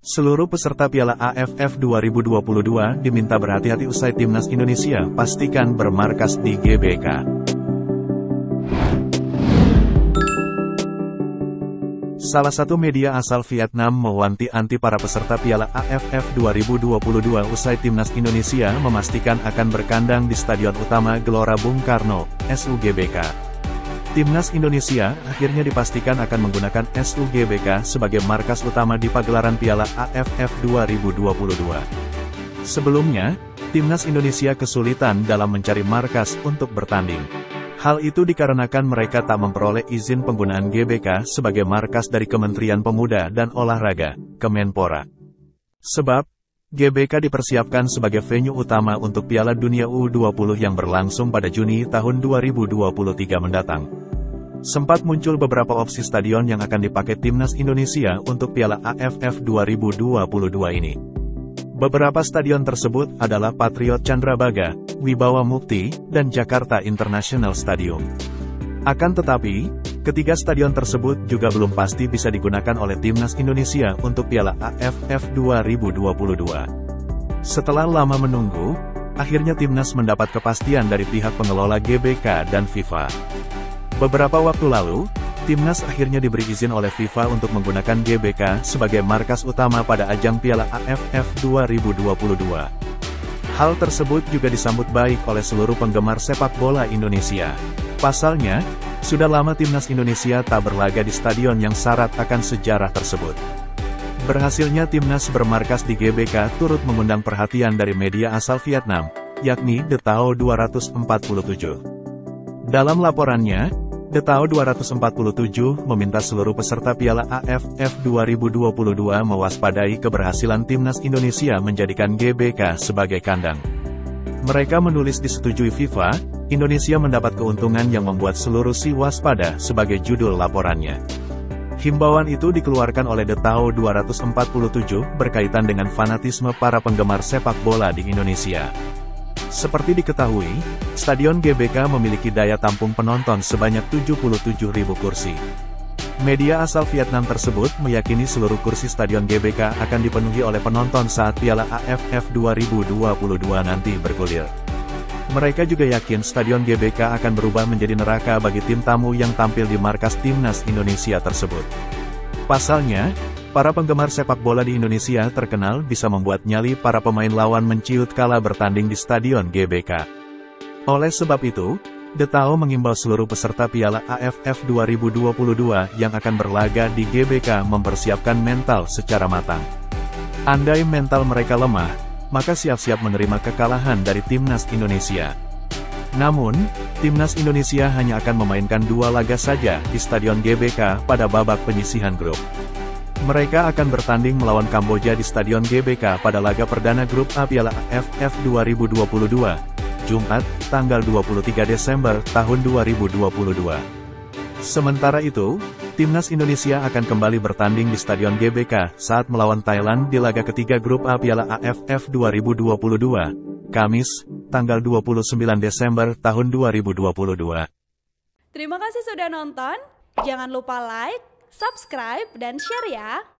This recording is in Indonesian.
Seluruh peserta Piala AFF 2022 diminta berhati-hati usai Timnas Indonesia pastikan bermarkas di GBK. Salah satu media asal Vietnam mewanti-wanti para peserta Piala AFF 2022 usai Timnas Indonesia memastikan akan berkandang di Stadion Utama Gelora Bung Karno, SUGBK. Timnas Indonesia akhirnya dipastikan akan menggunakan SUGBK sebagai markas utama di pagelaran Piala AFF 2022. Sebelumnya, Timnas Indonesia kesulitan dalam mencari markas untuk bertanding. Hal itu dikarenakan mereka tak memperoleh izin penggunaan GBK sebagai markas dari Kementerian Pemuda dan Olahraga, Kemenpora. Sebab, GBK dipersiapkan sebagai venue utama untuk Piala Dunia U20 yang berlangsung pada Juni tahun 2023 mendatang. Sempat muncul beberapa opsi stadion yang akan dipakai Timnas Indonesia untuk Piala AFF 2022 ini. Beberapa stadion tersebut adalah Patriot Candrabaga, Wibawa Mukti, dan Jakarta International Stadium. Akan tetapi, ketiga stadion tersebut juga belum pasti bisa digunakan oleh Timnas Indonesia untuk Piala AFF 2022. Setelah lama menunggu, akhirnya Timnas mendapat kepastian dari pihak pengelola GBK dan FIFA. Beberapa waktu lalu, Timnas akhirnya diberi izin oleh FIFA untuk menggunakan GBK sebagai markas utama pada ajang Piala AFF 2022. Hal tersebut juga disambut baik oleh seluruh penggemar sepak bola Indonesia. Pasalnya, sudah lama Timnas Indonesia tak berlaga di stadion yang syarat akan sejarah tersebut. Berhasilnya Timnas bermarkas di GBK turut mengundang perhatian dari media asal Vietnam, yakni The Tao 247. Dalam laporannya, The Tao 247 meminta seluruh peserta Piala AFF 2022 mewaspadai keberhasilan Timnas Indonesia menjadikan GBK sebagai kandang. Mereka menulis disetujui FIFA, Indonesia mendapat keuntungan yang membuat seluruh si waspada sebagai judul laporannya. Himbauan itu dikeluarkan oleh The Tao 247 berkaitan dengan fanatisme para penggemar sepak bola di Indonesia. Seperti diketahui, Stadion GBK memiliki daya tampung penonton sebanyak 77.000 kursi. Media asal Vietnam tersebut meyakini seluruh kursi Stadion GBK akan dipenuhi oleh penonton saat Piala AFF 2022 nanti bergulir. Mereka juga yakin Stadion GBK akan berubah menjadi neraka bagi tim tamu yang tampil di markas Timnas Indonesia tersebut. Pasalnya, para penggemar sepak bola di Indonesia terkenal bisa membuat nyali para pemain lawan menciut kala bertanding di Stadion GBK. Oleh sebab itu, The Tao mengimbau seluruh peserta Piala AFF 2022 yang akan berlaga di GBK mempersiapkan mental secara matang. Andai mental mereka lemah, maka siap-siap menerima kekalahan dari Timnas Indonesia. Namun, Timnas Indonesia hanya akan memainkan 2 laga saja di Stadion GBK pada babak penyisihan grup. Mereka akan bertanding melawan Kamboja di Stadion GBK pada laga perdana grup A Piala AFF 2022, Jumat, tanggal 23 Desember tahun 2022. Sementara itu, Timnas Indonesia akan kembali bertanding di Stadion GBK saat melawan Thailand di laga ketiga grup A Piala AFF 2022, Kamis, tanggal 29 Desember tahun 2022. Terima kasih sudah nonton, jangan lupa like, subscribe, dan share ya!